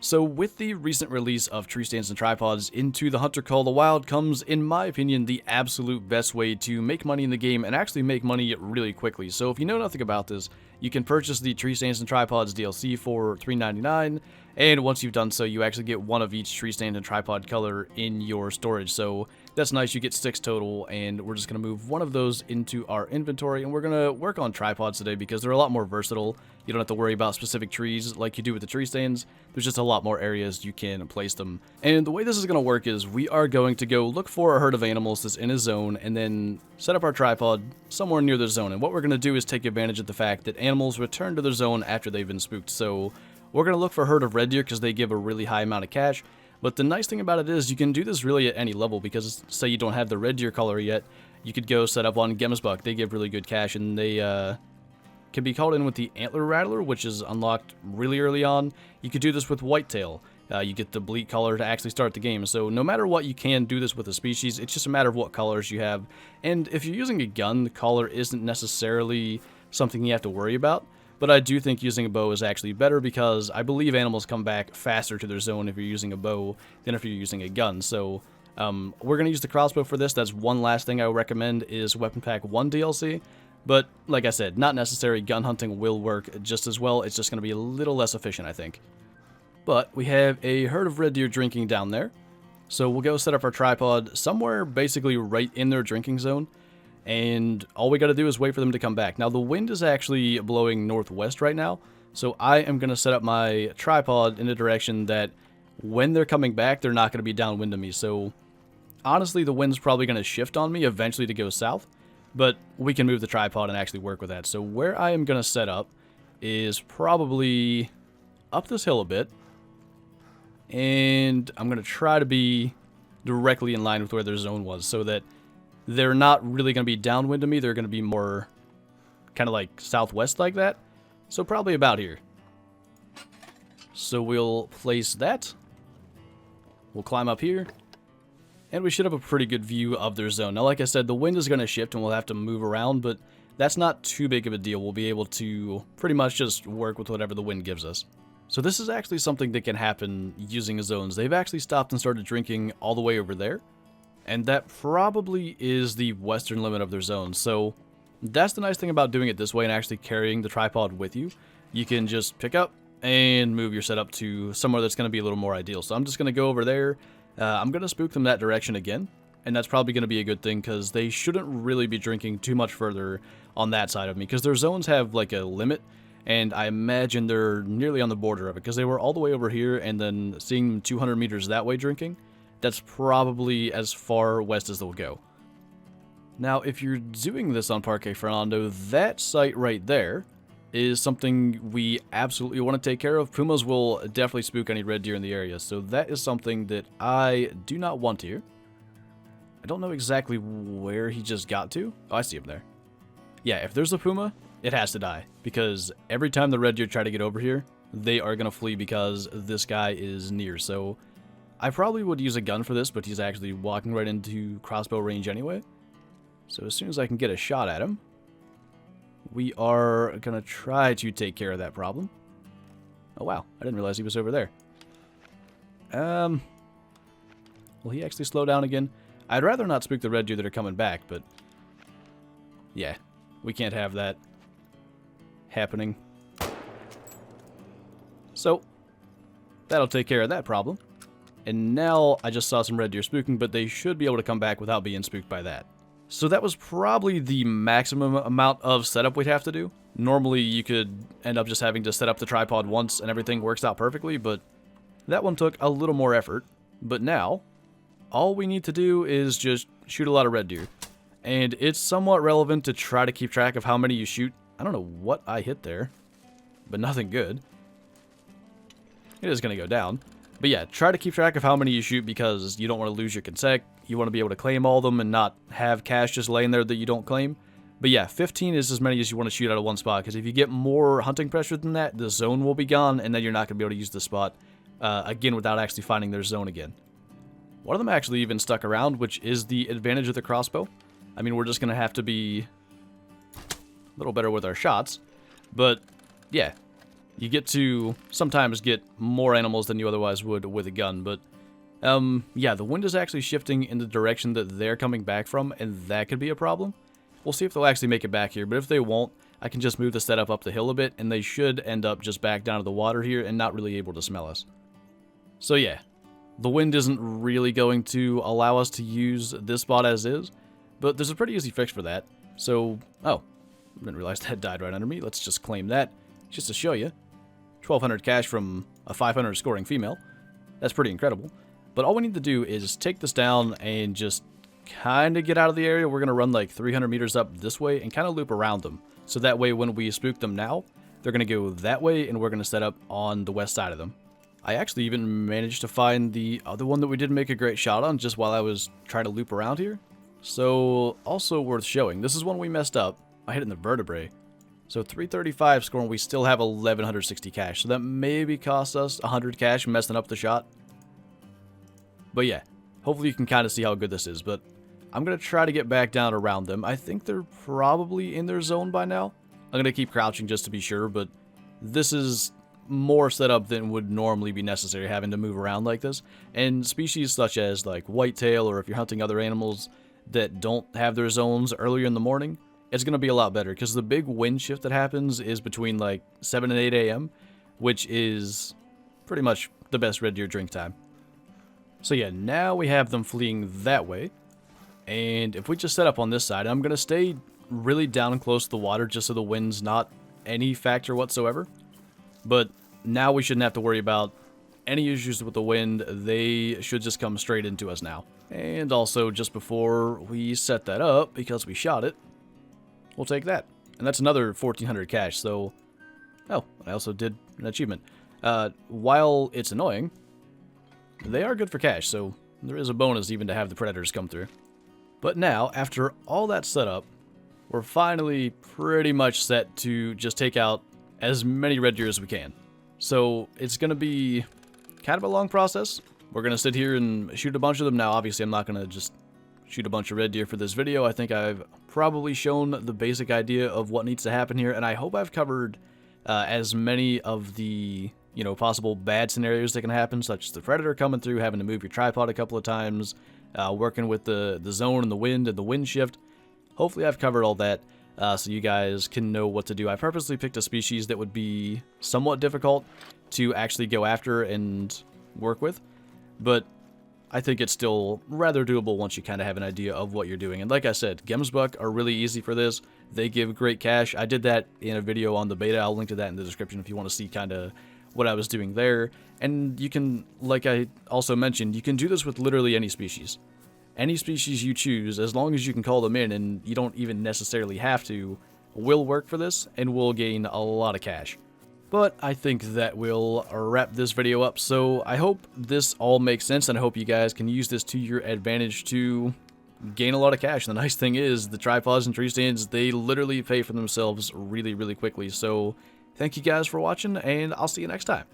So with the recent release of Treestands and Tripods into the Hunter Call of the Wild comes, in my opinion, the absolute best way to make money in the game and actually make money really quickly. So if you know nothing about this, you can purchase the Treestands and Tripods DLC for $3.99, and once you've done so, you actually get one of each tree stand and tripod color in your storage. So that's nice, you get 6 total, and we're just going to move one of those into our inventory, and we're going to work on tripods today because they're a lot more versatile. You don't have to worry about specific trees like you do with the tree stands. There's just a lot more areas you can place them. And the way this is going to work is we are going to go look for a herd of animals that's in a zone and then set up our tripod somewhere near the zone. And what we're going to do is take advantage of the fact that animals return to their zone after they've been spooked. So we're going to look for a herd of red deer because they give a really high amount of cash. But the nice thing about it is you can do this really at any level because say you don't have the red deer color yet, you could go set up on Gemsbuck. They give really good cash and they can be called in with the Antler Rattler, which is unlocked really early on. You could do this with Whitetail. You get the bleak color to actually start the game. So no matter what, you can do this with a species. It's just a matter of what colors you have. And if you're using a gun, the color isn't necessarily something you have to worry about. But I do think using a bow is actually better because I believe animals come back faster to their zone if you're using a bow than if you're using a gun. So we're going to use the crossbow for this. That's one last thing I would recommend is Weapon Pack 1 DLC. But like I said, not necessary. Gun hunting will work just as well. It's just going to be a little less efficient, I think. But we have a herd of red deer drinking down there. So we'll go set up our tripod somewhere basically right in their drinking zone. And all we got to do is wait for them to come back. Now, the wind is actually blowing northwest right now. So I am going to set up my tripod in a direction that when they're coming back, they're not going to be downwind of me. So honestly, the wind's probably going to shift on me eventually to go south. But we can move the tripod and actually work with that. So where I am going to set up is probably up this hill a bit. And I'm going to try to be directly in line with where their zone was so that they're not really going to be downwind of me. They're going to be more kind of like southwest like that. So probably about here. So we'll place that. We'll climb up here. And we should have a pretty good view of their zone. Now, like I said, the wind is going to shift and we'll have to move around, but that's not too big of a deal. We'll be able to pretty much just work with whatever the wind gives us. So this is actually something that can happen using zones. They've actually stopped and started drinking all the way over there. And that probably is the western limit of their zone. So that's the nice thing about doing it this way and actually carrying the tripod with you. You can just pick up and move your setup to somewhere that's going to be a little more ideal. So I'm just going to go over there. I'm going to spook them that direction again, and that's probably going to be a good thing because they shouldn't really be drinking too much further on that side of me because their zones have like a limit, and I imagine they're nearly on the border of it because they were all the way over here and then seeing them 200 meters that way drinking, that's probably as far west as they'll go. Now, if you're doing this on Parque Fernando, that site right there is something we absolutely want to take care of. Pumas will definitely spook any red deer in the area, so that is something that I do not want here. I don't know exactly where he just got to. Oh, I see him there. Yeah, if there's a puma, it has to die, because every time the red deer try to get over here, they are going to flee because this guy is near. So I probably would use a gun for this, but he's actually walking right into crossbow range anyway. So as soon as I can get a shot at him, we are going to try to take care of that problem. Oh, wow. I didn't realize he was over there. Will he actually slow down again? I'd rather not spook the red deer that are coming back, but yeah, we can't have that happening. So that'll take care of that problem. And now I just saw some red deer spooking, but they should be able to come back without being spooked by that. So that was probably the maximum amount of setup we'd have to do. Normally you could end up just having to set up the tripod once and everything works out perfectly, but that one took a little more effort. But now, all we need to do is just shoot a lot of red deer. And it's somewhat relevant to try to keep track of how many you shoot. I don't know what I hit there, but nothing good. It is going to go down. But yeah, try to keep track of how many you shoot because you don't want to lose your consec. You want to be able to claim all of them and not have cash just laying there that you don't claim. But yeah, 15 is as many as you want to shoot out of one spot, because if you get more hunting pressure than that, the zone will be gone, and then you're not going to be able to use the spot again without actually finding their zone again. One of them actually even stuck around, which is the advantage of the crossbow. I mean, we're just going to have to be a little better with our shots. But yeah, you get to sometimes get more animals than you otherwise would with a gun, but yeah, the wind is actually shifting in the direction that they're coming back from, and that could be a problem. We'll see if they'll actually make it back here, but if they won't, I can just move the setup up the hill a bit, and they should end up just back down to the water here and not really able to smell us. So yeah, the wind isn't really going to allow us to use this spot as is, but there's a pretty easy fix for that. So, oh, I didn't realize that died right under me. Let's just claim that, just to show you. 1,200 cash from a 500 scoring female. That's pretty incredible. But all we need to do is take this down and just kind of get out of the area. We're going to run like 300 meters up this way and kind of loop around them. So that way when we spook them now, they're going to go that way and we're going to set up on the west side of them. I actually even managed to find the other one that we didn't make a great shot on just while I was trying to loop around here. So also worth showing. This is one we messed up. I hit it in the vertebrae. So 335 score and we still have 1,160 cash. So that maybe cost us 100 cash messing up the shot. But yeah, hopefully you can kind of see how good this is. But I'm going to try to get back down around them. I think they're probably in their zone by now. I'm going to keep crouching just to be sure. But this is more setup than would normally be necessary having to move around like this. And species such as like whitetail, or if you're hunting other animals that don't have their zones earlier in the morning, it's going to be a lot better. Because the big wind shift that happens is between like 7 and 8 a.m., which is pretty much the best red deer drink time. So yeah, now we have them fleeing that way. And if we just set up on this side, I'm going to stay really down close to the water just so the wind's not any factor whatsoever. But now we shouldn't have to worry about any issues with the wind. They should just come straight into us now. And also, just before we set that up, because we shot it, we'll take that. And that's another 1,400 cash, so... Oh, I also did an achievement. While it's annoying, they are good for cash, so there is a bonus even to have the predators come through. But now, after all that setup, we're finally pretty much set to just take out as many red deer as we can. So it's going to be kind of a long process. We're going to sit here and shoot a bunch of them. Now, obviously, I'm not going to just shoot a bunch of red deer for this video. I think I've probably shown the basic idea of what needs to happen here, and I hope I've covered as many of the possible bad scenarios that can happen, such as the predator coming through, having to move your tripod a couple of times, working with the zone and the wind shift. Hopefully I've covered all that so you guys can know what to do. I purposely picked a species that would be somewhat difficult to actually go after and work with, but I think it's still rather doable once you kind of have an idea of what you're doing. And like I said, Gemsbuck are really easy for this. They give great cash. I did that in a video on the beta. I'll link to that in the description if you want to see kind of what I was doing there. And you can, like I also mentioned, you can do this with literally any species. Any species you choose, as long as you can call them in and you don't even necessarily have to, will work for this and will gain a lot of cash. But I think that will wrap this video up, so I hope this all makes sense, and I hope you guys can use this to your advantage to gain a lot of cash. And the nice thing is, the tripods and tree stands, they literally pay for themselves really, really quickly. So thank you guys for watching, and I'll see you next time.